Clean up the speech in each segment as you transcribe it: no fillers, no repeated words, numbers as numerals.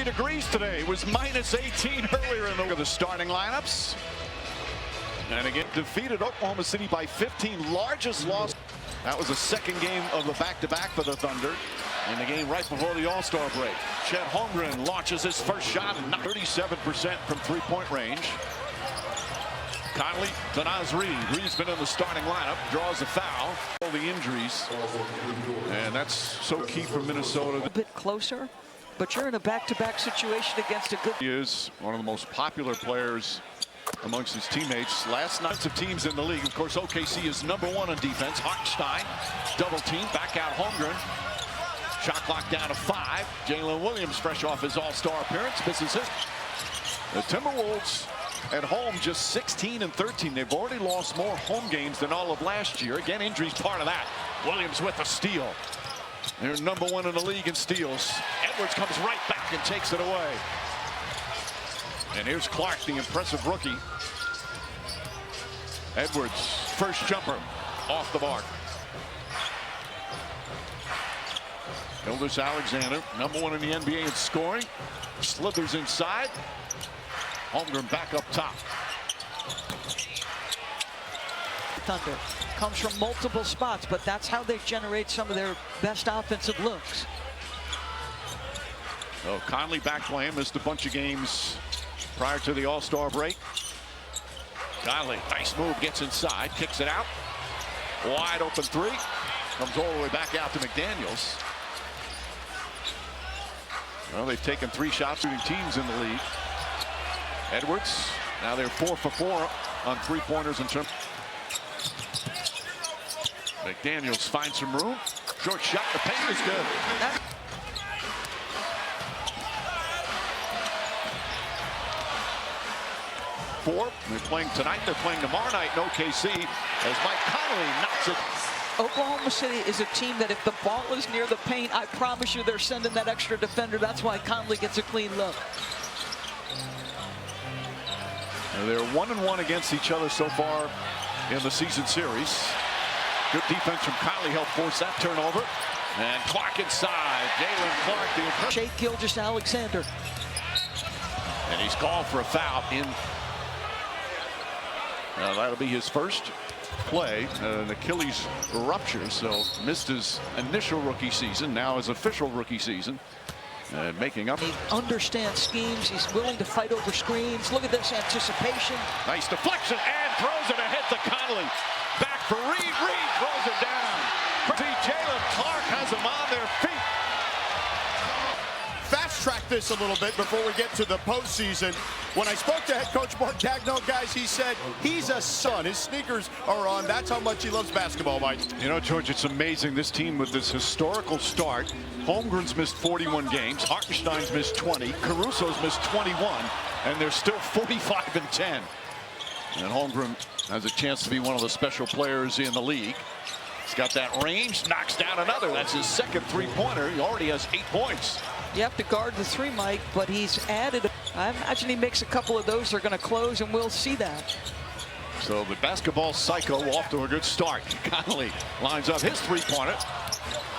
50 degrees today. It was minus 18 earlier in the starting lineups. And again, defeated Oklahoma City by 15, largest loss. That was the second game of the back-to-back for the Thunder. In the game right before the All-Star break. Chet Holmgren launches his first shot and 37% from three-point range. Conley to Naz Reid. Reid's been in the starting lineup, draws a foul. All the injuries, and that's so key for Minnesota. A bit closer, but you're in a back-to-back situation against a good. He is one of the most popular players amongst his teammates. Last night's of teams in the league. Of course, OKC is #1 on defense. Hartenstein, double team, back out Holmgren. Shot clock down to 5. Jalen Williams, fresh off his All-Star appearance, misses it. The Timberwolves at home just 16 and 13. They've already lost more home games than all of last year. Again, injuries part of that. Williams with a steal. They're #1 in the league in steals. Edwards comes right back and takes it away. And here's Clark, the impressive rookie. Edwards, first jumper off the mark. Gilgeous-Alexander, #1 in the NBA in scoring. Slithers inside. Holmgren back up top. Thunder comes from multiple spots, but that's how they generate some of their best offensive looks. Oh, Conley back playing, missed a bunch of games prior to the All-Star break. Conley, nice move, gets inside, kicks it out. Wide open three. Comes all the way back out to McDaniels. Well, they've taken 3 shots shooting teams in the league. Edwards, now they're 4 for 4 on three-pointers in terms. McDaniels finds some room. Short shot, the paint is good. They're playing tonight, they're playing tomorrow night in OKC as Mike Conley knocks it. Oklahoma City is a team that if the ball is near the paint, I promise you they're sending that extra defender. That's why Conley gets a clean look. They're 1-1 against each other so far in the season series. Good defense from Conley helped force that turnover. And Clark inside. Jalen Clark, the impressive. Shea Gilgeous-Alexander. And he's called for a foul in. Now that'll be his first play. An Achilles rupture, so missed his initial rookie season. Now his official rookie season. And making up. He understands schemes. He's willing to fight over screens. Look at this anticipation. Nice deflection and throws it ahead to Conley. Back for Reid. Reid throws it down. Jalen Clark has them on their feet. Fast track this a little bit before we get to the postseason. When I spoke to head coach Mark Gagnon, guys, he said he's a son. His sneakers are on. That's how much he loves basketball, Mike. You know, George, it's amazing. This team with this historical start. Holmgren's missed 41 games. Hartenstein's missed 20. Caruso's missed 21. And they're still 45 and 10. And Holmgren has a chance to be one of the special players in the league. He's got that range, knocks down another. That's his second three-pointer. He already has 8 points. You have to guard the 3, Mike, but he's added. I imagine he makes a couple of those. They're going to close, and we'll see that. So the basketball psycho off to a good start. Conley lines up his three-pointer.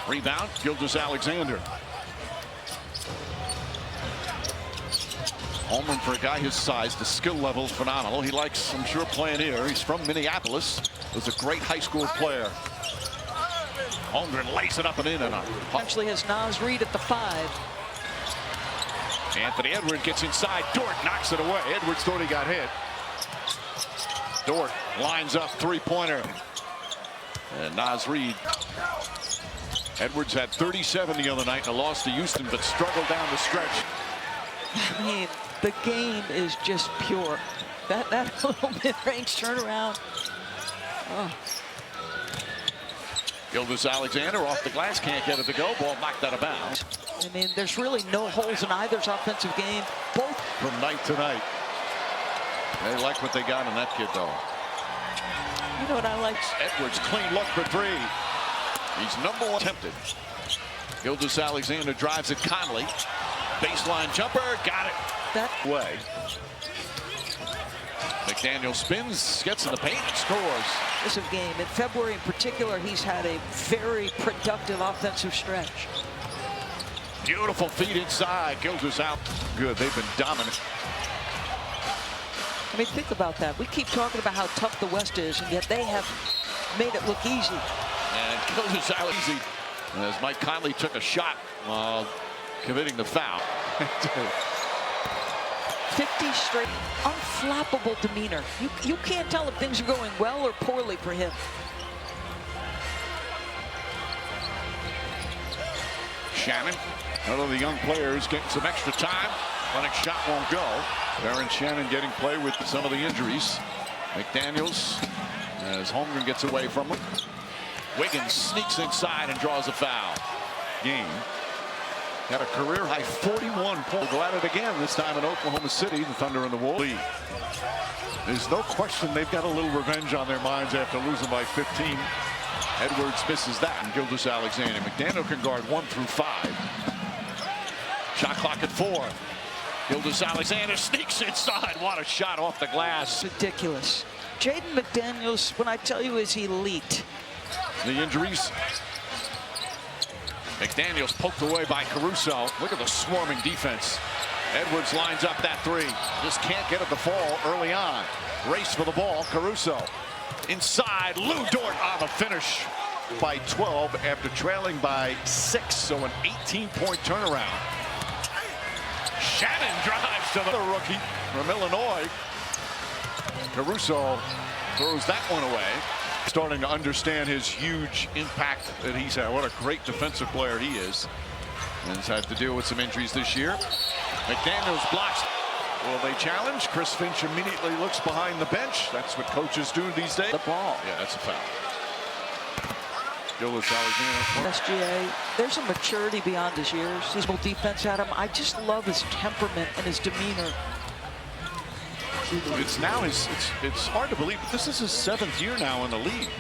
Rebound, Gilgeous-Alexander. Holmgren, for a guy his size, the skill level is phenomenal. He likes, I'm sure, playing here. He's from Minneapolis. Was a great high school player. Holmgren lays it up and in. And actually has Naz Reid at the 5. Anthony Edwards gets inside. Dort knocks it away. Edwards thought he got hit. Dort lines up three-pointer. And Naz Reid. Edwards had 37 the other night in a loss to Houston, but struggled down the stretch. I mean, the game is just pure. That little mid-range turnaround. Oh. Gilgeous-Alexander off the glass, can't get it to go. Ball knocked out of bounds. I mean, there's really no holes in either's offensive game. Both from night to night. They like what they got in that kid, though. You know what I like? Edwards, clean look for 3. He's #1 tempted. Gilgeous-Alexander drives at Conley. Baseline jumper, got it. That way. McDaniel spins, gets in the paint, scores. This is a game. In February in particular, he's had a very productive offensive stretch. Beautiful feed inside. Gilda's out. Good. They've been dominant. I mean, think about that. We keep talking about how tough the West is, and yet they have made it look easy. And Gilda's out easy as Mike Conley took a shot while committing the foul. 50 straight, unflappable demeanor. You can't tell if things are going well or poorly for him. Shannon, another of the young players, getting some extra time. Running shot won't go. Aaron Shannon getting play with some of the injuries. McDaniels, as Holmgren gets away from him. Wiggins sneaks inside and draws a foul. Game. Had a career high 41 points. Go at it again, this time in Oklahoma City. The Thunder and the Wolves lead. There's no question they've got a little revenge on their minds after losing by 15. Edwards misses that, and Gilgeous-Alexander. McDaniel can guard 1 through 5. Shot clock at 4. Gilgeous-Alexander sneaks inside. What a shot off the glass. Ridiculous. Jaden McDaniels, when I tell you, is elite. The injuries. McDaniels poked away by Caruso. Look at the swarming defense. Edwards lines up that 3. Just can't get it to fall early on. Race for the ball. Caruso inside. Lou Dort on the finish by 12 after trailing by 6. So an 18-point turnaround. Shannon drives to the rookie from Illinois. Caruso throws that one away. Starting to understand his huge impact that he's had. What a great defensive player he is. And has had to deal with some injuries this year. McDaniels blocks. Will they challenge? Chris Finch immediately looks behind the bench. That's what coaches do these days. The ball. Yeah, that's a foul. Gilgeous-Alexander. SGA, there's a maturity beyond his years. He's full defense at him. I just love his temperament and his demeanor. It's now it's hard to believe, but this is his 7th year now in the league.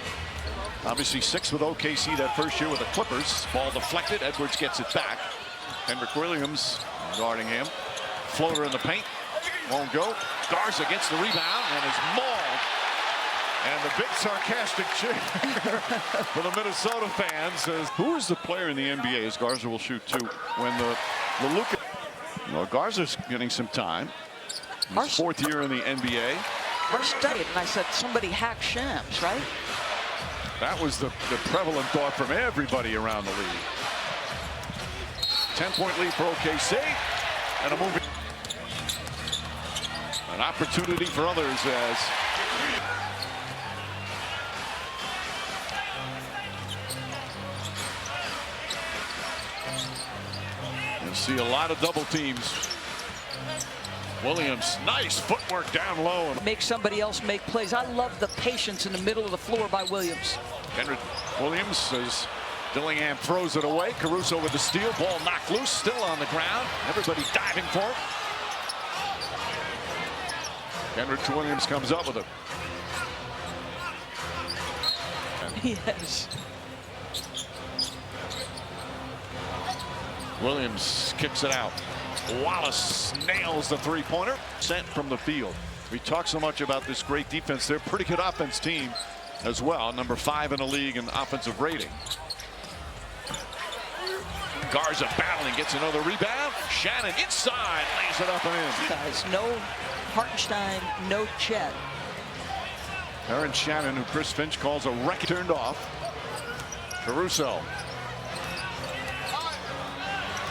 Obviously 6 with OKC that first year with the Clippers. Ball deflected. Edwards gets it back. Henrik Williams guarding him. Floater in the paint. Won't go. Garza gets the rebound and is mauled. And the big sarcastic cheer for the Minnesota fans says, who is the player in the NBA, as Garza will shoot 2, when the Luka. Well, Garza's getting some time. His 4th year in the NBA. I studied and I said, somebody hacked Shams, right? That was the prevalent thought from everybody around the league. 10-point lead for OKC. And a moving. An opportunity for others as you'll see a lot of double teams. Williams, nice footwork down low. Make somebody else make plays. I love the patience in the middle of the floor by Williams. Henrik Williams as Dillingham throws it away. Caruso with the steal. Ball knocked loose, still on the ground. Everybody diving for it. Henrik Williams comes up with it. Yes. Williams kicks it out. Wallace nails the 3-pointer. Sent from the field. We talk so much about this great defense. They're a pretty good offense team as well. Number 5 in the league in offensive rating. Garza battling, gets another rebound. Shannon inside, lays it up and in. Guys, no Hartenstein, no Chet. Aaron Shannon, who Chris Finch calls a wreck, turned off. Caruso.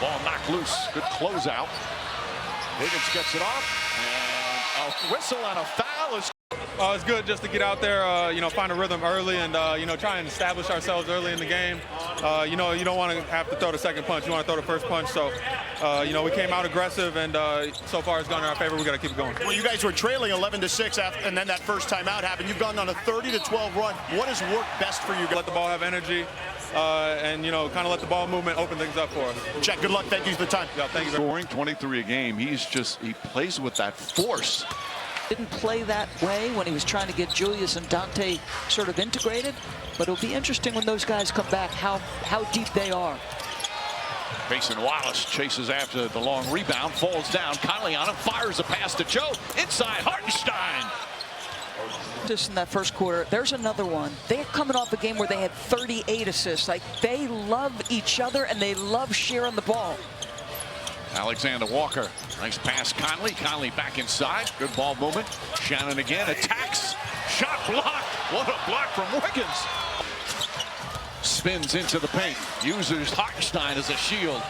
Ball knocked loose. Good closeout. Wiggins gets it off. And a whistle and a foul is. It's good just to get out there, find a rhythm early and, try and establish ourselves early in the game. You don't want to have to throw the second punch. You want to throw the first punch. So, we came out aggressive, and so far it's gone in our favor. We got to keep it going. Well, you guys were trailing 11-6 and then that first timeout happened. You've gone on a 30-12 run. What has worked best for you? Let the ball have energy, and, kind of let the ball movement open things up for us. Chet, good luck. Thank you for the time. Yeah, thank you. Scoring 23 a game. He plays with that force. Didn't play that way when he was trying to get Julius and Dante sort of integrated, but it'll be interesting when those guys come back how deep they are. Mason Wallace chases after the long rebound, falls down. Conley on him, fires a pass to Joe. Inside, Hartenstein. Just in that first quarter, there's another one. They're coming off a game where they had 38 assists. Like, they love each other and they love sharing the ball. Alexander Walker. Nice pass, Conley. Conley back inside. Good ball movement. Shannon again attacks. Shot blocked. What a block from Wiggins. Spins into the paint. Uses Hartenstein as a shield.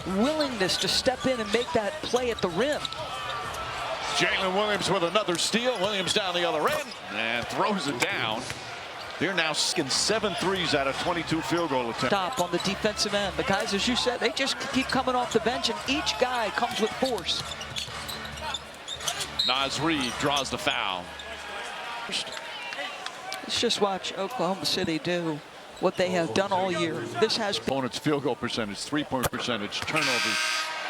Willingness to step in and make that play at the rim. Jalen Williams with another steal. Williams down the other end and throws it down. They're now in 7 threes out of 22 field goal attempts. Stop on the defensive end. The guys, as you said, they just keep coming off the bench, and each guy comes with force. Naz Reid draws the foul. Let's just watch Oklahoma City do what they have done all year. This has been Opponent's field goal percentage, three-point percentage, turnovers,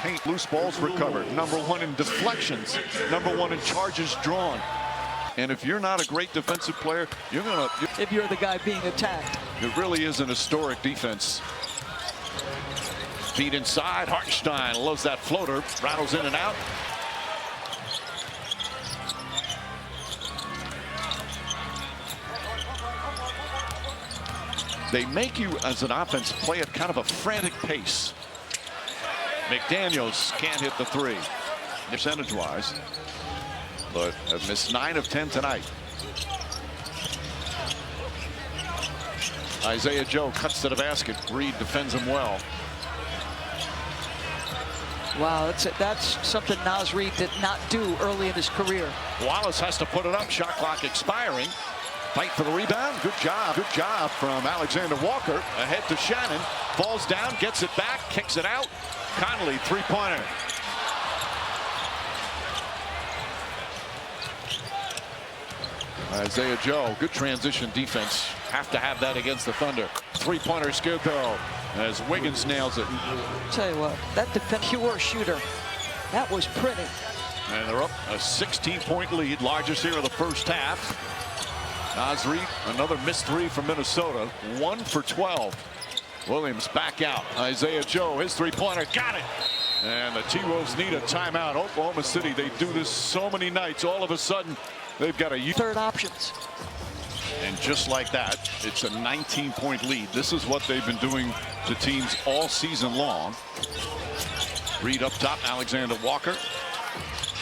paint, loose balls recovered. #1 in deflections, #1 in charges drawn. And if you're not a great defensive player, if you're the guy being attacked. It really is an historic defense. Feet inside. Hartenstein loves that floater. Rattles in and out. They make you, as an offense, play at kind of a frantic pace. McDaniels can't hit the three, percentage-wise, but have missed 9 of 10 tonight. Isaiah Joe cuts to the basket. Reid defends him well. Wow, that's something Naz Reid did not do early in his career. Wallace has to put it up. Shot clock expiring. Fight for the rebound. Good job from Alexander Walker. Ahead to Shannon. Falls down, gets it back, kicks it out. Conley, three-pointer. Isaiah Joe, good transition defense. Have to have that against the Thunder. Three-pointer's good though, as Wiggins nails it. Tell you what, that pure shooter, that was pretty. And they're up a 16-point lead, largest here of the first half. Naz Reid, another missed three from Minnesota, 1 for 12. Williams back out. Isaiah Joe, his three-pointer, got it. And the T-Wolves need a timeout. Oklahoma City, they do this so many nights. All of a sudden, they've got a third options. And just like that, it's a 19-point lead. This is what they've been doing to teams all season long. Reid up top, Alexander Walker.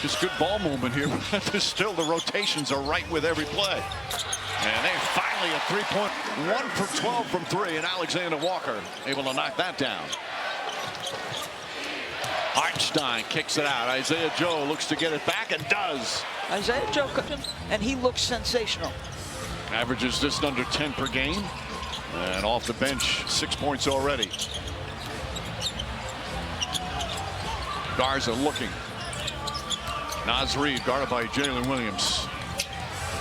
Just good ball movement here. Still, the rotations are right with every play. And they finally a three-point, 1 for 12 from 3, and Alexander Walker able to knock that down. Hartenstein kicks it out. Isaiah Joe looks to get it back and does. Isaiah Joe, and he looks sensational. Averages just under 10 per game. And off the bench, 6 points already. Garza looking. Naz Reid guarded by Jalen Williams.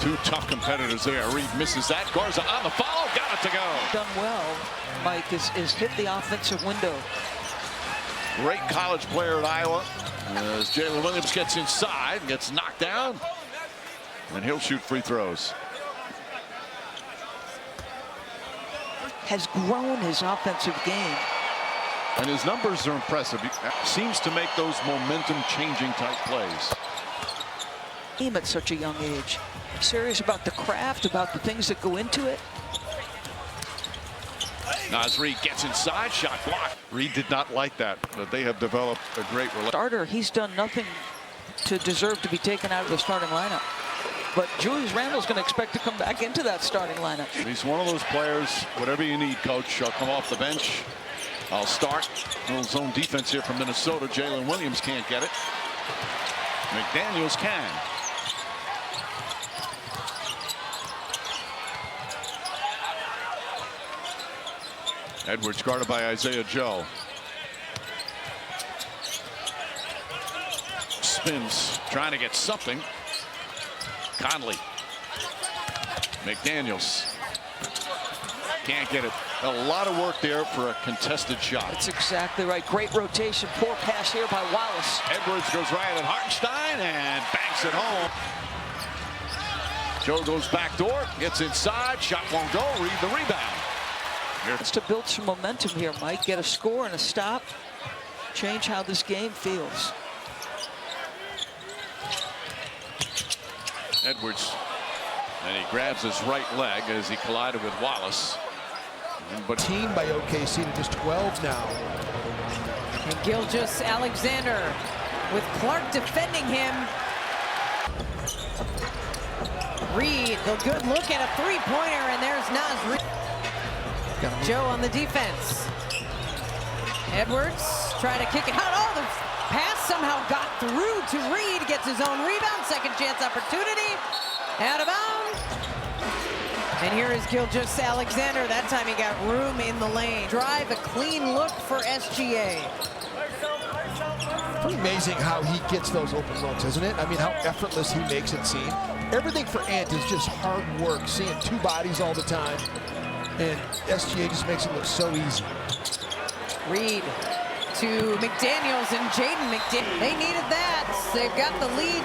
2 tough competitors there. Reid misses that. Garza on the follow. Got it to go. Done well, Mike, is hit the offensive window. Great college player at Iowa. As Jalen Williams gets inside, gets knocked down. And he'll shoot free throws. Has grown his offensive game. And his numbers are impressive. He seems to make those momentum-changing type plays. Game at such a young age. Serious about the craft, about the things that go into it. Naz Reid gets inside, shot blocked. Reid did not like that, but they have developed a great relationship. Starter, he's done nothing to deserve to be taken out of the starting lineup. But Julius Randle's going to expect to come back into that starting lineup. He's one of those players, whatever you need, coach. I'll come off the bench. I'll start. A little zone defense here from Minnesota. Jalen Williams can't get it. McDaniels can. Edwards guarded by Isaiah Joe. Spins, trying to get something. Conley. McDaniels. Can't get it. A lot of work there for a contested shot. That's exactly right. Great rotation. Poor pass here by Wallace. Edwards goes right at Hartenstein and banks it home. Joe goes back door, gets inside, shot won't go. Reid the rebound. It's to build some momentum here, Mike. Get a score and a stop. Change how this game feels. Edwards, and he grabs his right leg as he collided with Wallace. But team by OKC to just 12 now. And Gilgeous Alexander with Clark defending him. Reed, the good look at a three-pointer, and there's Naz Reid. Joe on the defense. Edwards trying to kick it out. Oh, the pass somehow got through to Reed. Gets his own rebound. Second chance opportunity. Out of bounds. And here is Gilgeous Alexander. That time he got room in the lane. Drive, a clean look for SGA. Pretty amazing how he gets those open looks, isn't it? I mean, how effortless he makes it seem. Everything for Ant is just hard work, seeing two bodies all the time. And SGA just makes it look so easy. Reed to McDaniels, and Jaden McDaniels. They needed that. They've got the lead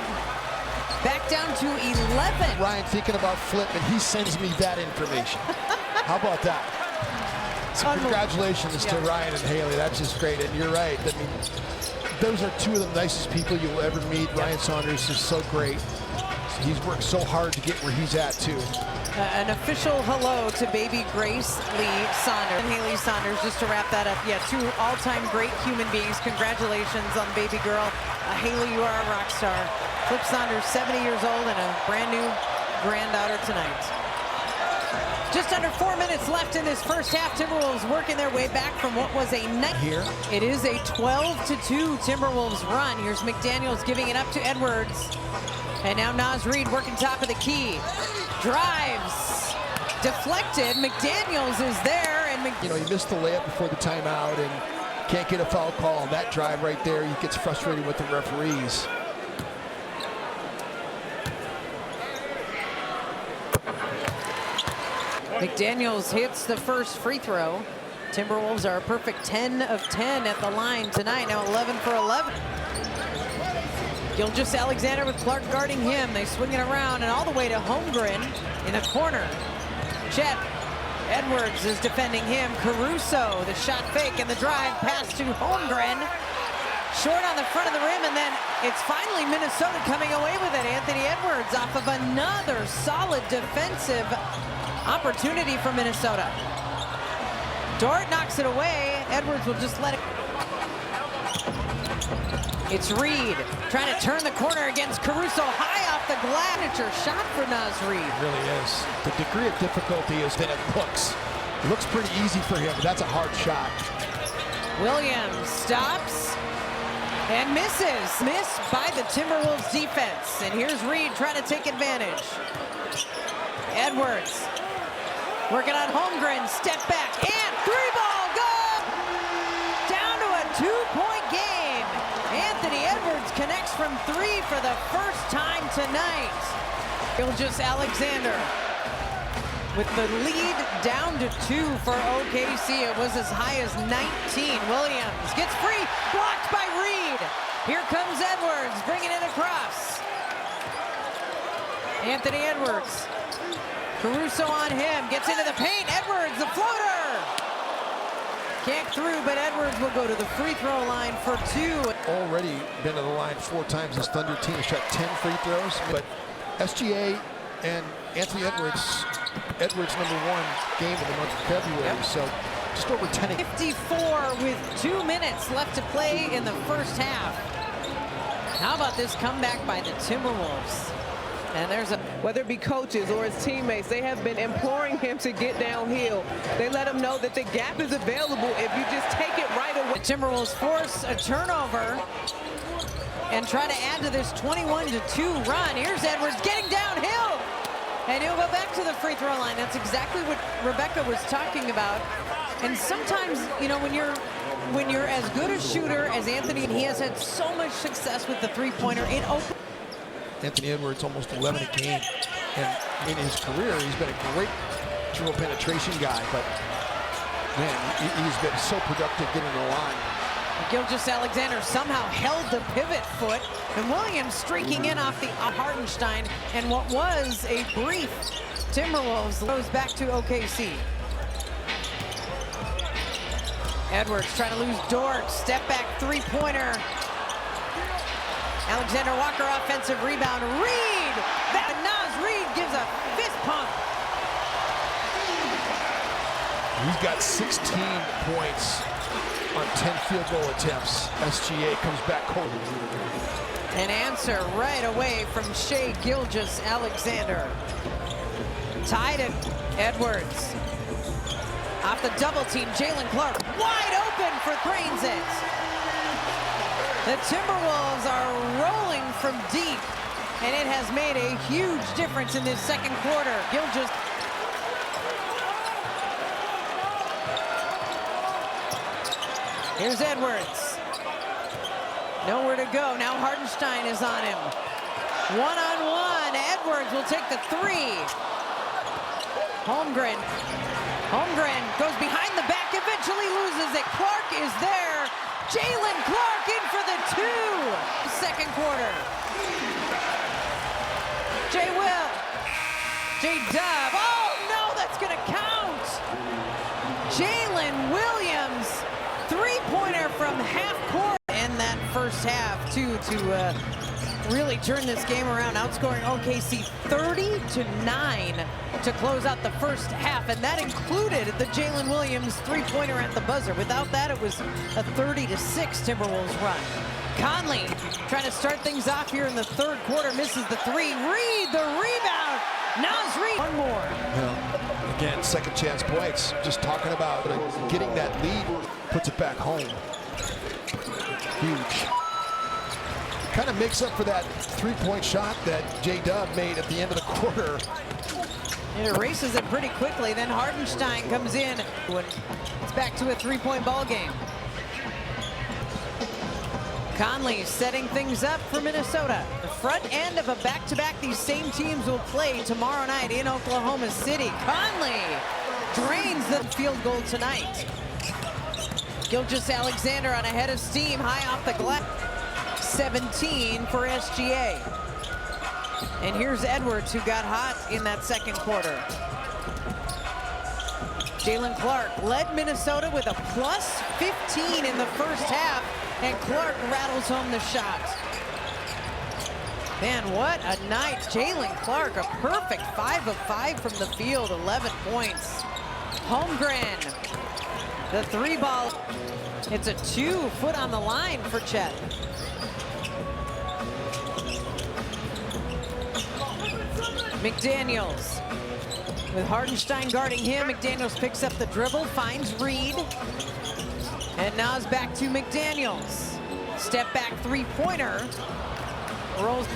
back down to 11. Ryan thinking about flip, and he sends me that information. How about that? So congratulations to Ryan and Haley. That's just great. And you're right. I mean, those are two of the nicest people you'll ever meet. Ryan Saunders is so great. He's worked so hard to get where he's at, too. An official hello to baby Grace Lee Saunders and Haley Saunders, just to wrap that up. Yeah, two all-time great human beings. Congratulations on baby girl. Haley, you are a rock star. Flip Saunders, 70 years old, and a brand new granddaughter tonight. Just under 4 minutes left in this first half. Timberwolves working their way back from what was a night here. It is a 12-2 Timberwolves run. Here's McDaniels giving it up to Edwards. And now Naz Reid working top of the key. Drives, deflected. McDaniels is there, and you know, he missed the layup before the timeout and can't get a foul call. On that drive right there, he gets frustrated with the referees. McDaniels hits the first free throw. Timberwolves are a perfect 10 of 10 at the line tonight. Now 11 for 11. Gilgeous Alexander with Clark guarding him. They swing it around and all the way to Holmgren in a corner. Chet Edwards is defending him. Caruso, the shot fake and the drive pass to Holmgren. Short on the front of the rim, and then it's finally Minnesota coming away with it. Anthony Edwards off of another solid defensive opportunity for Minnesota. Dort knocks it away. Edwards will just let it. It's Reed trying to turn the corner against Caruso, high off the glass. Shot for Naz Reid. It really is. The degree of difficulty is that it looks. It looks pretty easy for him, but that's a hard shot. Williams stops and misses. Missed by the Timberwolves defense. And here's Reed trying to take advantage. Edwards working on Holmgren, step back, and three ball, good! Down to a 2-point game. Anthony Edwards connects from three for the first time tonight. Gilgeous Alexander with the lead down to 2 for OKC. It was as high as 19. Williams gets free, blocked by Reed. Here comes Edwards, bringing it across. Anthony Edwards. Caruso on him, gets into the paint. Edwards, the floater. Can't through, but Edwards will go to the free throw line for 2. Already been to the line 4 times. This Thunder team has shot 10 free throws, but SGA and Anthony Edwards #1 game of the month of February, so just over 10. 54 with 2 minutes left to play in the first half. How about this comeback by the Timberwolves? And there's a... Whether it be coaches or his teammates, they have been imploring him to get downhill. They let him know that the gap is available if you just take it right away. The Timberwolves force a turnover and try to add to this 21-2 run. Here's Edwards getting downhill, and he'll go back to the free throw line. That's exactly what Rebecca was talking about. And sometimes, you know, when you're as good a shooter as Anthony, and he has had so much success with the three-pointer in open. Anthony Edwards almost 11 a game, and in his career he's been a great dribble penetration guy, but man, he's been so productive getting the line. Gilgeous Alexander somehow held the pivot foot, and Williams streaking in off the Hartenstein, and what was a brief Timberwolves goes back to OKC. Edwards trying to lose Dort, step back three-pointer. Alexander Walker offensive rebound. Reed! That Naz Reid gives a fist pump. He's got 16 points on 10 field goal attempts. SGA comes back cold. An answer right away from Shai Gilgeous-Alexander. Tied at Edwards. Off the double team, Jalen Clark wide open for brains it. The Timberwolves are rolling from deep, and it has made a huge difference in this second quarter. Gilgeous. Here's Edwards. Nowhere to go. Now Hartenstein is on him. One-on-one. Edwards will take the three. Holmgren goes behind the back, eventually loses it. Clark is there. Jalen Clark in for the two. Second quarter. J-Dub. Oh, no, that's going to count. Jalen Williams, three-pointer from half court. And that first half, too, to really turn this game around, outscoring OKC 30-9 to close out the first half, and that included the Jalen Williams three-pointer at the buzzer. Without that, it was a 30-6 Timberwolves run. Conley trying to start things off here in the third quarter, misses the three. Reed, the rebound. Naz Reid. One more. Well, again, second chance points. Just talking about getting that lead, puts it back home. Huge. Kind of makes up for that three-point shot that J-Dub made at the end of the quarter. It erases it pretty quickly. Then Hartenstein comes in. It's back to a three-point ball game. Conley setting things up for Minnesota. The front end of a back-to-back these same teams will play tomorrow night in Oklahoma City. Conley drains the field goal tonight. Gilgeous-Alexander on a head of steam, high off the glass. 17 for SGA. And here's Edwards, who got hot in that second quarter. Jalen Clark led Minnesota with a plus 15 in the first half, and Clark rattles home the shot. Man, what a night. Jalen Clark, a perfect 5 of 5 from the field, 11 points. Holmgren, the three ball. It's a 2-foot on the line for Chet. McDaniels, with Hartenstein guarding him. McDaniels picks up the dribble, finds Reed. And now it's back to McDaniels. Step back three-pointer. Rolls.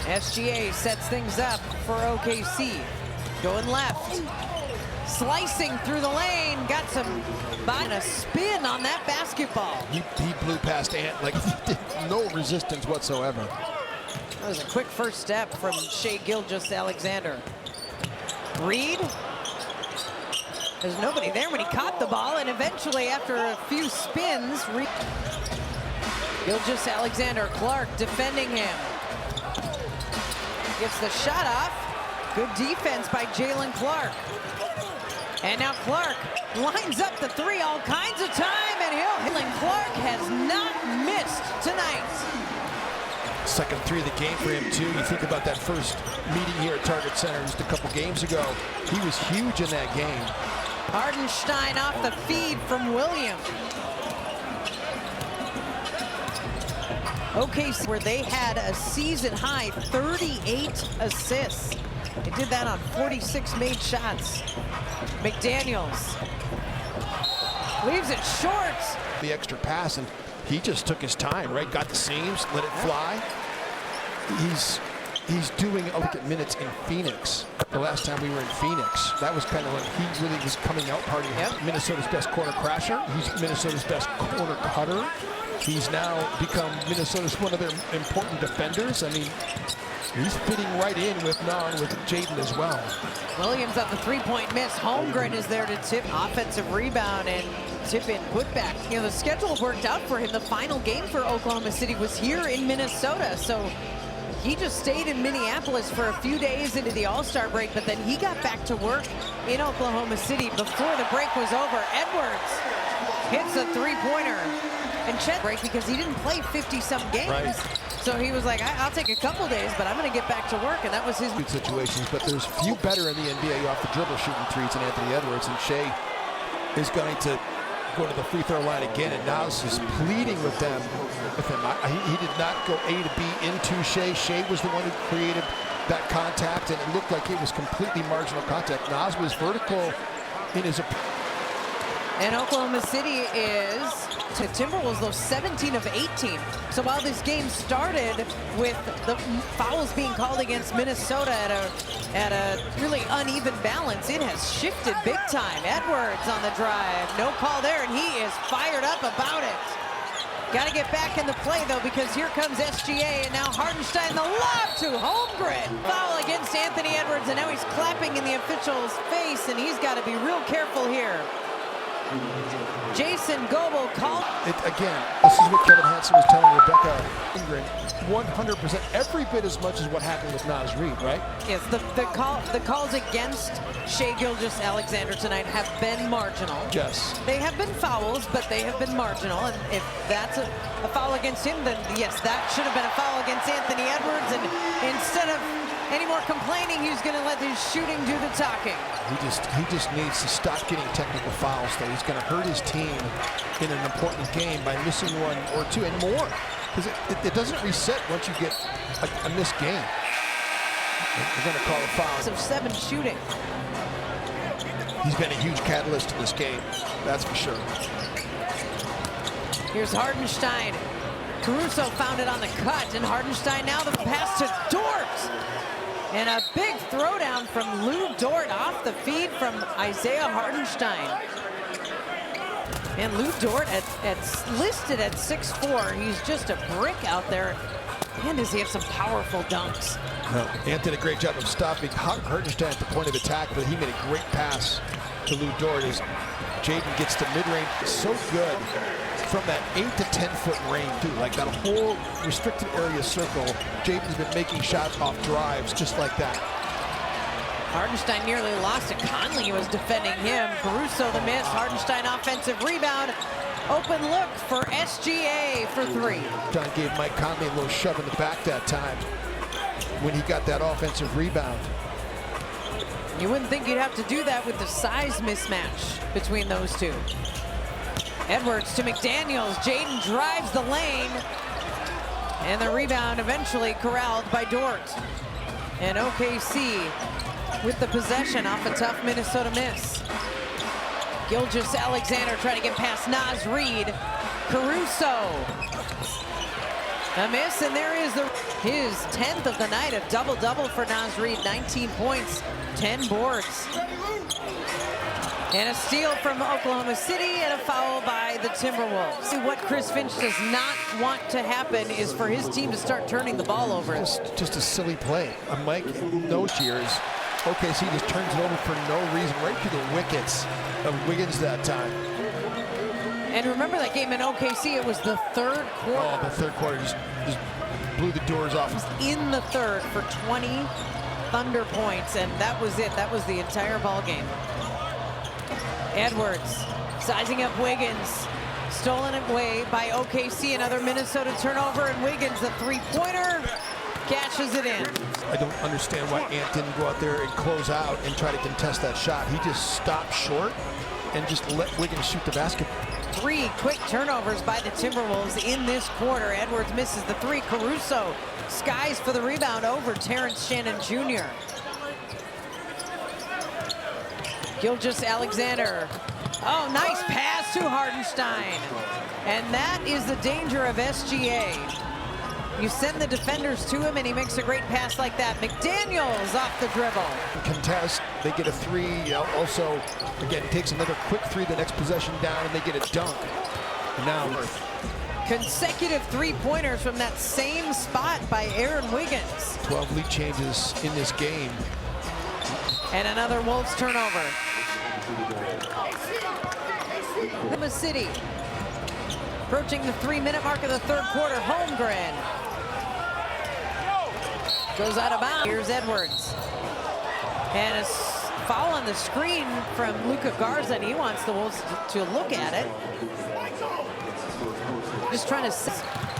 SGA sets things up for OKC. Going left. Slicing through the lane. Got some and a spin on that basketball. He blew past Ant like he did no resistance whatsoever. That was a quick first step from Shai Gilgeous-Alexander. Reed. There's nobody there when he caught the ball, and eventually, after a few spins, Gilgeous-Alexander, Clark defending him. Gets the shot off. Good defense by Jalen Clark. And now Clark lines up the three all kinds of time, and Jalen Clark has not missed tonight. Second three of the game for him, too. You think about that first meeting here at Target Center just a couple games ago. He was huge in that game. Hartenstein off the feed from Williams. OKC, where they had a season-high 38 assists. They did that on 46 made shots. McDaniels leaves it short. The extra pass, and he just took his time, right? Got the seams, let it fly. He's doing a look at minutes in Phoenix. The last time we were in Phoenix, that was kind of when he really was coming out partying. Yep. Minnesota's best corner crasher. He's Minnesota's best corner cutter. He's now become Minnesota's one of their important defenders. I mean, he's fitting right in with Jaden as well. Williams on the three-point miss. Holmgren is there to tip. Offensive rebound and tip-in putback. You know, the schedule worked out for him. The final game for Oklahoma City was here in Minnesota, so he just stayed in Minneapolis for a few days into the All-Star break, but then he got back to work in Oklahoma City before the break was over. Edwards hits a three-pointer. And Chet break because he didn't play 50-some games. Right. So he was like, I'll take a couple days, but I'm going to get back to work, and that was his. Good situations, but there's few better in the NBA off the dribble shooting threes than Anthony Edwards, and Shai is going to go to the free throw line again, and Nas is pleading with them. He did not go A to B into Shea. Shea was the one who created that contact, and it looked like it was completely marginal contact. Nas was vertical in his approach. And Oklahoma City is, to Timberwolves, though, 17 of 18. So while this game started with the fouls being called against Minnesota at a really uneven balance, it has shifted big time. Edwards on the drive, no call there, and he is fired up about it. Got to get back in the play, though, because here comes SGA, and now Hartenstein, the lob to Holmgren. Foul against Anthony Edwards, and now he's clapping in the official's face, and he's got to be real careful here. Jason Goebel called. Again, this is what Kevin Hansen was telling Rebecca Ingrid, 100%, every bit as much as what happened with Nas Reed, right? Yes, the calls against Shai Gilgeous-Alexander tonight have been marginal. Yes. They have been fouls, but they have been marginal. And if that's a foul against him, then yes, that should have been a foul against Anthony Edwards. And instead of any more complaining, he's going to let his shooting do the talking. He just needs to stop getting technical fouls, though. He's going to hurt his team in an important game by missing one or two and more. Because it doesn't reset once you get a missed game. They're going to call a foul. So 7 shooting. He's been a huge catalyst in this game, that's for sure. Here's Hartenstein. Caruso found it on the cut, and Hartenstein now the pass to Dort. And a big throwdown from Lou Dort off the feed from Isaiah Hartenstein. And Lou Dort listed at 6'4". He's just a brick out there. And does he have some powerful dunks? No, Ant did a great job of stopping Hartenstein at the point of attack, but he made a great pass to Lou Dort as Jaden gets to mid-range. So good from that 8 to 10 foot range, too. Like that whole restricted area circle, Jaden's been making shots off drives just like that. Hartenstein nearly lost it. Conley was defending him. Caruso the miss. Hartenstein offensive rebound. Open look for SGA for 3. John gave Mike Conley a little shove in the back that time when he got that offensive rebound. You wouldn't think you'd have to do that with the size mismatch between those two. Edwards to McDaniels. Jaden drives the lane. And the rebound eventually corralled by Dort. And OKC with the possession off a tough Minnesota miss. Gilgeous-Alexander trying to get past Nas Reed. Caruso. A miss, and there is his 10th of the night, a double-double for Nas Reed. 19 points, 10 boards. And a steal from Oklahoma City and a foul by the Timberwolves. What Chris Finch does not want to happen is for his team to start turning the ball over. Just a silly play. Mike, in those years, OKC just turns it over for no reason, right through the wickets of Wiggins that time. And remember that game in OKC, it was the third quarter. Oh, the third quarter just blew the doors off. It was in the third for 20 Thunder points, and that was it. That was the entire ball game. Edwards sizing up Wiggins. Stolen away by OKC, another Minnesota turnover, and Wiggins, the three-pointer, cashes it in. I don't understand why Ant didn't go out there and close out and try to contest that shot. He just stopped short and just let Wiggins shoot the basket. 3 quick turnovers by the Timberwolves in this quarter. Edwards misses the 3. Caruso skies for the rebound over Terrence Shannon Jr. Gilgeous-Alexander. Oh, nice pass to Hartenstein. And that is the danger of SGA. You send the defenders to him, and he makes a great pass like that. McDaniels off the dribble. Contest, they get a 3. Also, again, takes another quick 3 the next possession down, and they get a dunk. Now, consecutive three-pointers from that same spot by Aaron Wiggins. 12 lead changes in this game. And another Wolves turnover. Oklahoma City approaching the 3-minute mark of the third quarter. Holmgren goes out of bounds. Here's Edwards. And a foul on the screen from Luka Garza, and he wants the Wolves to look at it. Just trying to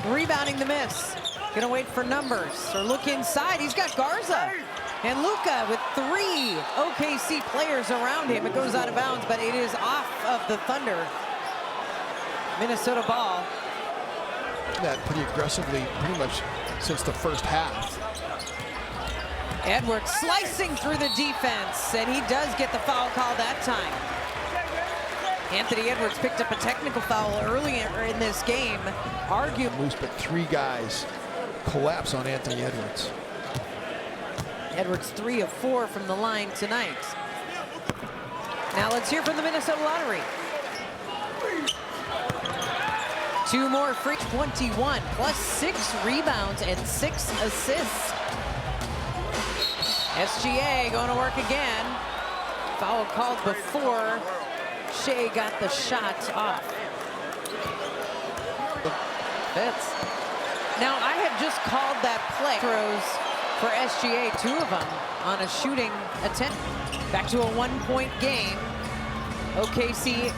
rebounding the miss. Gonna wait for numbers or look inside. He's got Garza. And Luka with 3 OKC players around him. It goes out of bounds, but it is off of the Thunder. Minnesota ball. That pretty aggressively, pretty much since the first half. Edwards slicing through the defense, and he does get the foul call that time. Anthony Edwards picked up a technical foul earlier in this game. Loose, but 3 guys collapse on Anthony Edwards. Edwards 3 of 4 from the line tonight. Now let's hear from the Minnesota Lottery. 2 more free, 21, plus 6 rebounds and 6 assists. SGA going to work again. Foul called before Shea got the shot off. Fits. Now I have just called that play. Throws for SGA, 2 of them on a shooting attempt. Back to a 1-point game. OKC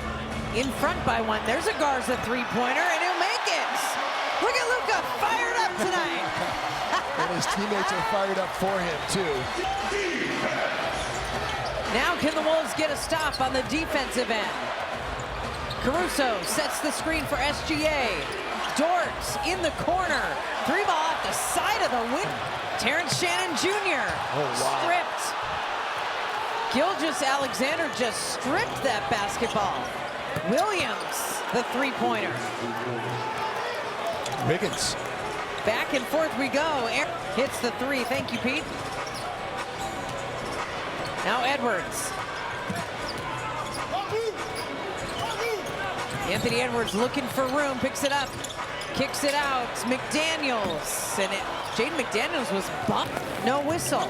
in front by 1. There's a Garza 3-pointer, and he'll make it. Look at Luka fired up tonight. And his teammates are fired up for him, too. Now can the Wolves get a stop on the defensive end? Caruso sets the screen for SGA. Dort in the corner. 3-ball off the side of the wing. Terrence Shannon Jr. Stripped. Gilgeous-Alexander just stripped that basketball. Williams, the 3-pointer. Wiggins. Back and forth we go. Hits the 3. Thank you, Pete. Now Edwards. Anthony Edwards looking for room, picks it up, kicks it out. McDaniels, and Jaden McDaniels was bumped. No whistle.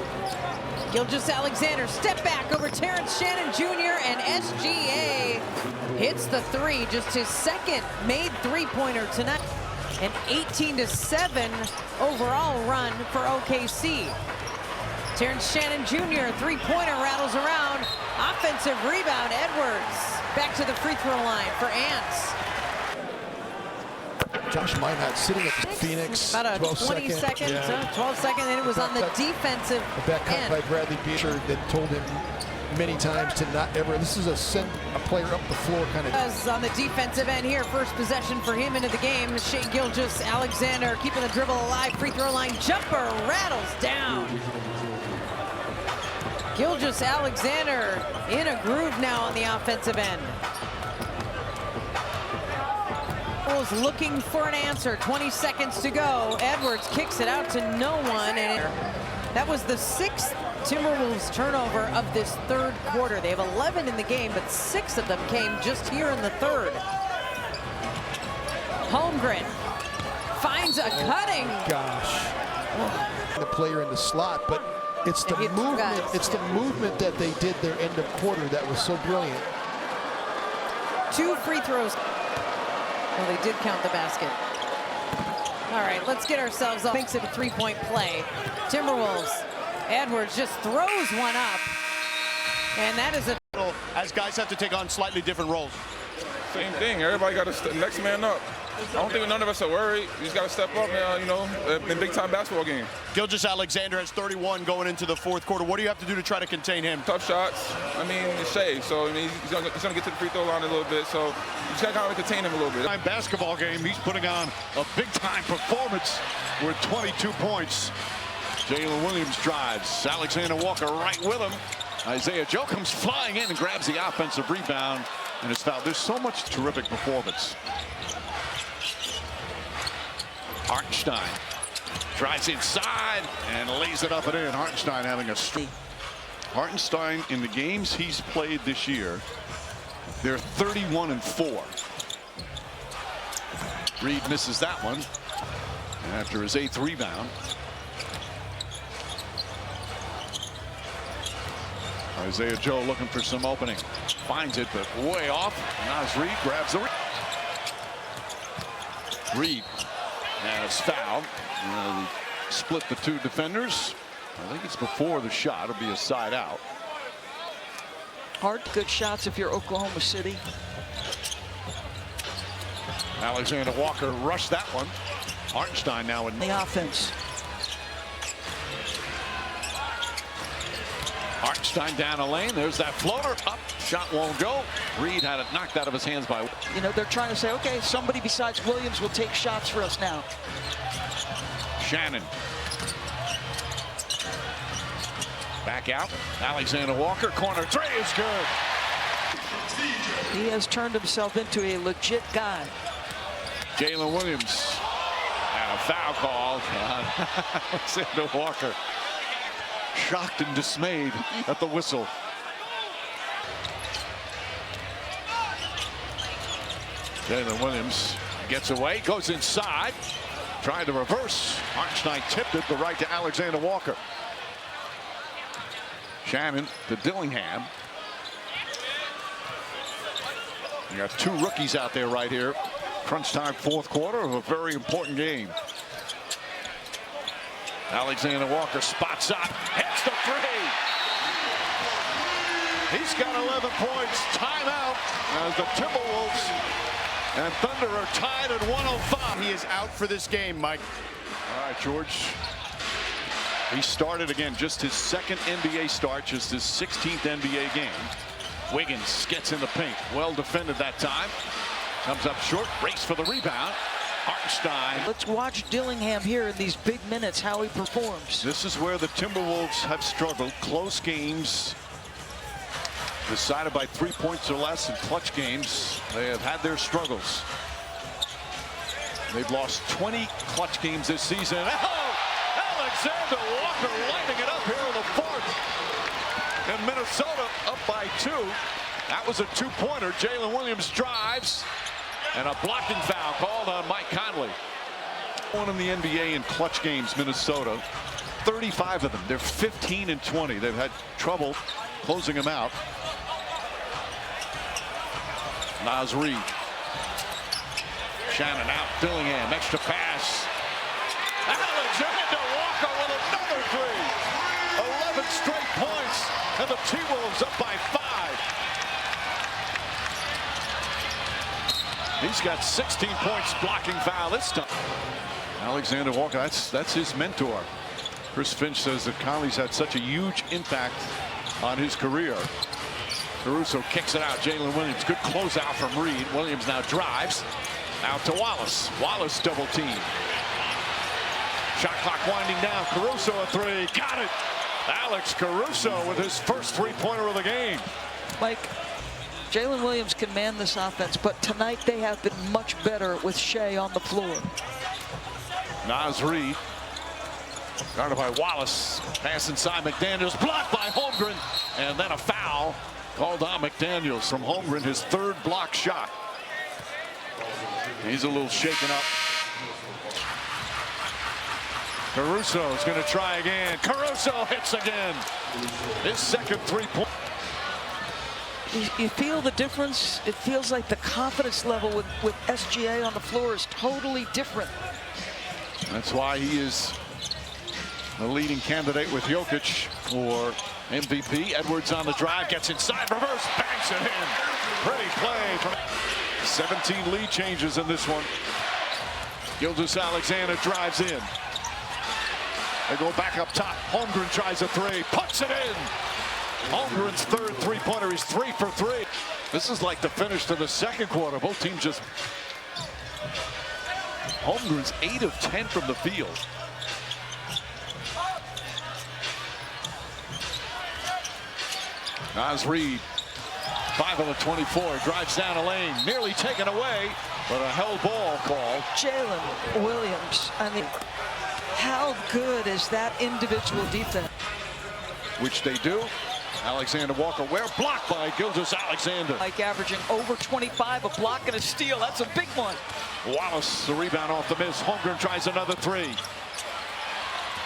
Gilgeous-Alexander step back over Terrence Shannon Jr. and SGA hits the 3, just his second made 3-pointer tonight. An 18-7 overall run for OKC. Terrence Shannon Jr. 3-pointer rattles around. Offensive rebound, Edwards. Back to the free throw line for Ants. Josh Minot sitting at the Phoenix. About a 12 20 seconds, yeah. 12 second, and it was on the defensive That cut end. by Bradley Beecher that told him many times to not ever. This is a send a player up the floor kind of. On the defensive end here, first possession for him into the game. Shea Gilgeous-Alexander keeping the dribble alive. Free throw line jumper rattles down. Gilgeous-Alexander in a groove now on the offensive end. Wolves looking for an answer. 20 seconds to go. Edwards kicks it out to no one, and that was the 6th Timberwolves turnover of this 3rd quarter. They have 11 in the game, but 6 of them came just here in the 3rd. Holmgren finds a cutting. Gosh. The player in the slot, but it's the movement. Guys. It's the movement that they did their end of quarter that was so brilliant. 2 free throws. Well, they did count the basket. All right, let's get ourselves off. Makes it a 3-point play. Timberwolves. Edwards just throws one up, and that is a. As guys have to take on slightly different roles. Same thing. Everybody got to next man up. I don't think none of us are worried. You just got to step up, you know, in big-time basketball game. Gilgeous-Alexander has 31 going into the 4th quarter. What do you have to do to try to contain him? Tough shots. I mean, it's Shea, so I mean, he's gonna get to the free throw line a little bit. So you just got to kind of contain him a little bit. Basketball game, he's putting on a big-time performance with 22 points. Jalen Williams drives. Alexander Walker right with him. Isaiah Joe comes flying in and grabs the offensive rebound, and it's fouled. There's so much terrific performance. Hartenstein drives inside and lays it up and in. Hartenstein having a streak. Hartenstein, in the games he's played this year, they're 31-4. Reed misses that one after his 8th rebound. Isaiah Joe looking for some opening. Finds it, but way off. Naz Reed grabs the Reed has fouled. Split the 2 defenders. I think it's before the shot. It'll be a side out. Hard, good shots if you're Oklahoma City. Alexander Walker rushed that one. Hartenstein now in The offense. Hartenstein down a lane. There's that floater up Shot won't go. Reed had it knocked out of his hands by. You know, they're trying to say, okay, somebody besides Williams will take shots for us now. Shannon. Back out. Alexander Walker. Corner three is good. He has turned himself into a legit guy. Jalen Williams. And a foul call on Alexander Walker. Shocked and dismayed at the whistle. Jalen Williams gets away, goes inside, trying to reverse. Hartenstein tipped it, the right to Alexander Walker. Shannon to Dillingham. You got two rookies out there right here. Crunch time, fourth quarter of a very important game. Alexander Walker spots up, hits the three. He's got 11 points. Timeout as the Timberwolves and Thunder are tied at 105. He is out for this game, Mike. All right, George. He started again, just his second NBA start, just his 16th NBA game. Wiggins gets in the paint. Well defended that time. Comes up short, race for the rebound. Hartenstein. Let's watch Dillingham here in these big minutes, how he performs. This is where the Timberwolves have struggled. Close games decided by 3 points or less in clutch games. They have had their struggles. They've lost 20 clutch games this season. Oh! Alexander Walker lighting it up here in the fourth. And Minnesota up by 2. That was a two-pointer. Jalen Williams drives. And a blocking foul called on Mike Conley. One in the NBA in clutch games, Minnesota. 35 of them. They're 15 and 20. They've had trouble closing them out. Naz Reid. Shannon out. Dillingham. Extra pass. Alexander Walker with another three. 11 straight points. And the T-Wolves up by 5. He's got 16 points, blocking foul this time. Alexander Walker, that's his mentor. Chris Finch says that Conley's had such a huge impact on his career. Caruso kicks it out. Jalen Williams, good closeout from Reed. Williams now drives out to Wallace. Wallace double team. Shot clock winding down. Caruso a three. Got it. Alex Caruso with his first three-pointer of the game. Mike, Jalen Williams can man this offense, but tonight they have been much better with Shea on the floor. Naz Reid, guarded by Wallace. Pass inside McDaniels, blocked by Holmgren, and then a foul called on McDaniels from Holmgren, his third block shot. He's a little shaken up. Caruso is going to try again. Caruso hits again. His second three-point. You feel the difference. It feels like the confidence level with SGA on the floor is totally different. That's why he is the leading candidate with Jokic for MVP. Edwards on the drive, gets inside, reverse, banks it in. Pretty play from 17 lead changes in this one. Gilgeous-Alexander drives in. They go back up top. Holmgren tries a three, puts it in. Holmgren's third three-pointer. He's 3 for 3. This is like the finish to the second quarter. Both teams just... Holmgren's 8 of 10 from the field. Naz Reid, 5 of the 24. Drives down a lane, nearly taken away, but a held ball call. Jalen Williams, I mean, how good is that individual defense? Which they do. Alexander Walker, where blocked by Gilgeous-Alexander. Like averaging over 25, a block and a steal. That's a big one. Wallace, the rebound off the miss. Holmgren tries another three.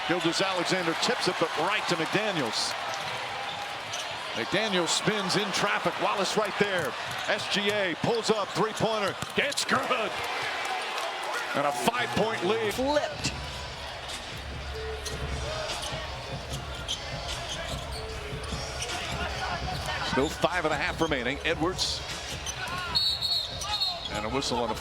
Gilgeous-Alexander tips it, but right to McDaniels. McDaniels spins in traffic. Wallace right there. SGA pulls up, three-pointer. It's good. And a 5-point lead. Flipped. Still 5.5 remaining. Edwards. And a whistle on a...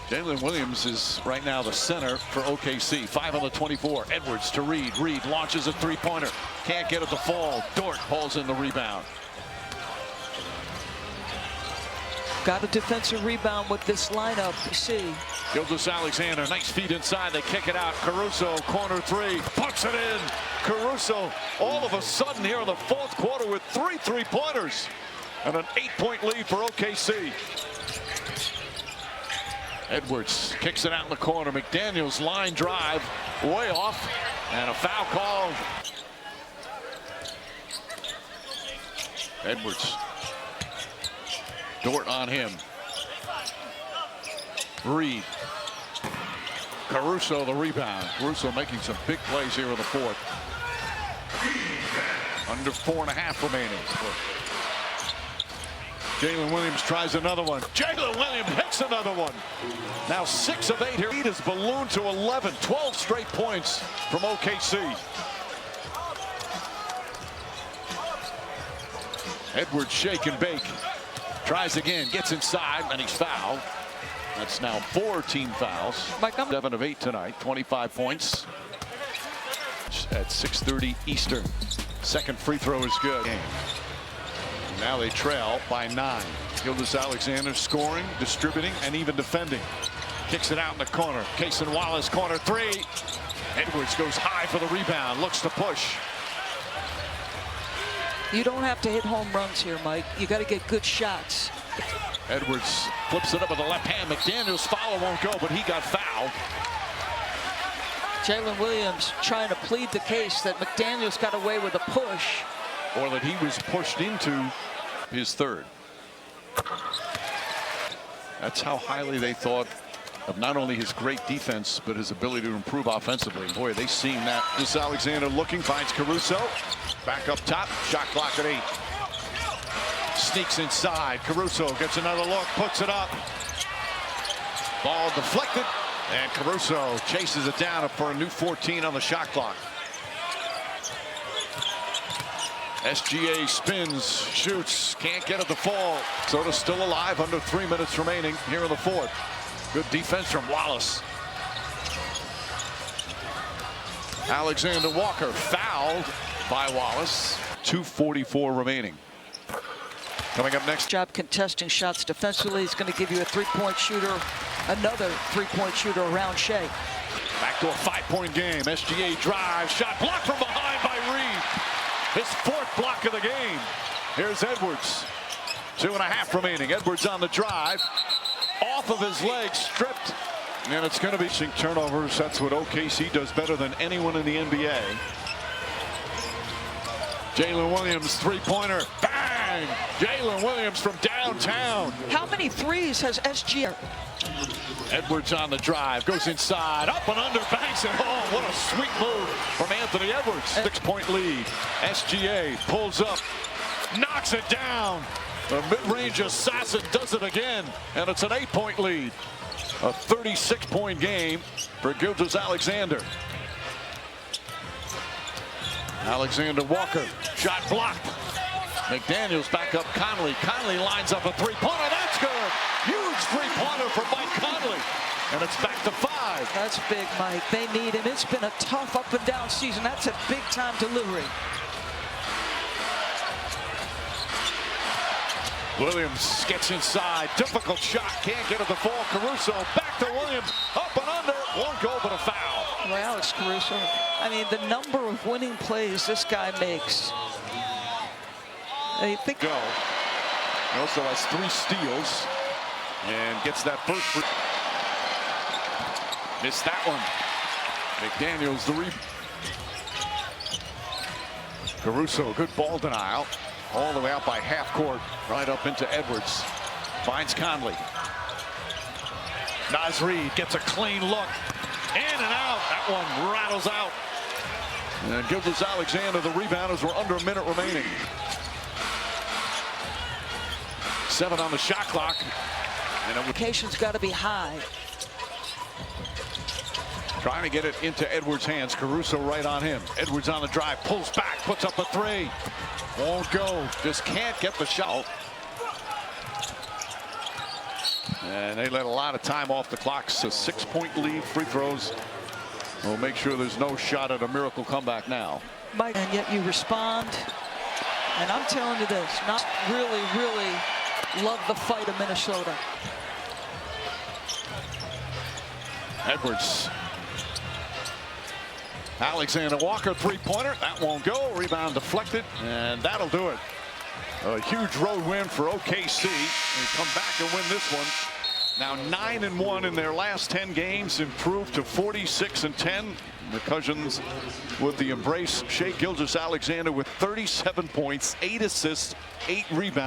Jalen Williams is right now the center for OKC. 5 on the 24. Edwards to Reed. Reed launches a three-pointer. Can't get it to fall. Dort pulls in the rebound. Got a defensive rebound with this lineup. You see. Gilgeous-Alexander, nice feed inside. They kick it out. Caruso, corner three, puts it in. Caruso, all of a sudden here in the fourth quarter with 3 3-pointers and an 8-point lead for OKC. Edwards kicks it out in the corner. McDaniels line drive, way off, and a foul called. Edwards. Dort on him. Reed. Caruso the rebound. Caruso making some big plays here in the fourth. Under 4.5 remaining. Jalen Williams tries another one. Jalen Williams hits another one. Now 6 of 8 here. Lead is ballooned to 11. 12 straight points from OKC. Edwards shake and bake. Tries again, gets inside, and he's fouled. That's now 4 team fouls. 7 of 8 tonight, 25 points. At 6:30 Eastern. Second free throw is good. Now they trail by 9. Gilgeous-Alexander scoring, distributing, and even defending. Kicks it out in the corner. Cason Wallace, corner 3. Edwards goes high for the rebound, looks to push. You don't have to hit home runs here, Mike. You got to get good shots. Edwards flips it up with the left hand. McDaniels' foul won't go, but he got fouled. Jalen Williams trying to plead the case that McDaniels got away with a push. Or that he was pushed into his third. That's how highly they thought of not only his great defense, but his ability to improve offensively. Boy, they seen that. This Alexander looking, finds Caruso. Back up top, shot clock at 8. Sneaks inside. Caruso gets another look, puts it up. Ball deflected, and Caruso chases it down for a new 14 on the shot clock. SGA spins, shoots, can't get it to fall. Soda's still alive, under 3 minutes remaining here in the fourth. Good defense from Wallace. Alexander Walker fouled by Wallace. 2:44 remaining. Coming up next. Job contesting shots defensively. He's going to give you a 3-point shooter, another 3-point shooter around Shea. Back to a 5-point game. SGA drive, shot blocked from behind by Reed. His 4th block of the game. Here's Edwards. 2.5 remaining. Edwards on the drive. Off of his legs, stripped. And it's going to be turnovers. That's what OKC does better than anyone in the NBA. Jalen Williams, 3-pointer. Bang! Jalen Williams from downtown. How many threes has SGA? Edwards on the drive, goes inside, up and under, banks it home. What a sweet move from Anthony Edwards. 6-point lead. SGA pulls up, knocks it down. The mid-range assassin does it again, and it's an 8-point lead. A 36-point game for Gilgeous-Alexander. Alexander Walker, shot blocked. McDaniels back up Conley. Conley lines up a 3-pointer. That's good. Huge 3-pointer for Mike Conley. And it's back to 5. That's big, Mike. They need him. It's been a tough up and down season. That's a big time delivery. Williams gets inside. Difficult shot. Can't get it to fall. Caruso back to Williams. Up and under. Won't go, but a foul. Well, Alex Caruso. I mean, the number of winning plays this guy makes. I think. Go. He also has 3 steals and gets that first. Missed that one. McDaniels the rebound. Caruso, good ball denial. All the way out by half court, right up into Edwards. Finds Conley. Naz Reid gets a clean look. In and out. That one rattles out. And Gilgeous-Alexander, the rebounders were under a minute remaining. 7 on the shot clock. And Location's got to be high. Trying to get it into Edwards' hands. Caruso right on him. Edwards on the drive, pulls back, puts up a 3. Won't go, just can't get the shot. And they let a lot of time off the clock. So 6-point lead, free throws. We'll make sure there's no shot at a miracle comeback now. Mike, and yet you respond. And I'm telling you this, not really love the fight of Minnesota. Edwards. Alexander Walker, three-pointer. That won't go. Rebound deflected, and that'll do it. A huge road win for OKC. They come back and win this one. Now 9-1 in their last 10 games, improved to 46-10. The Cousins with the embrace. Shai Gilgeous-Alexander with 37 points, 8 assists, 8 rebounds.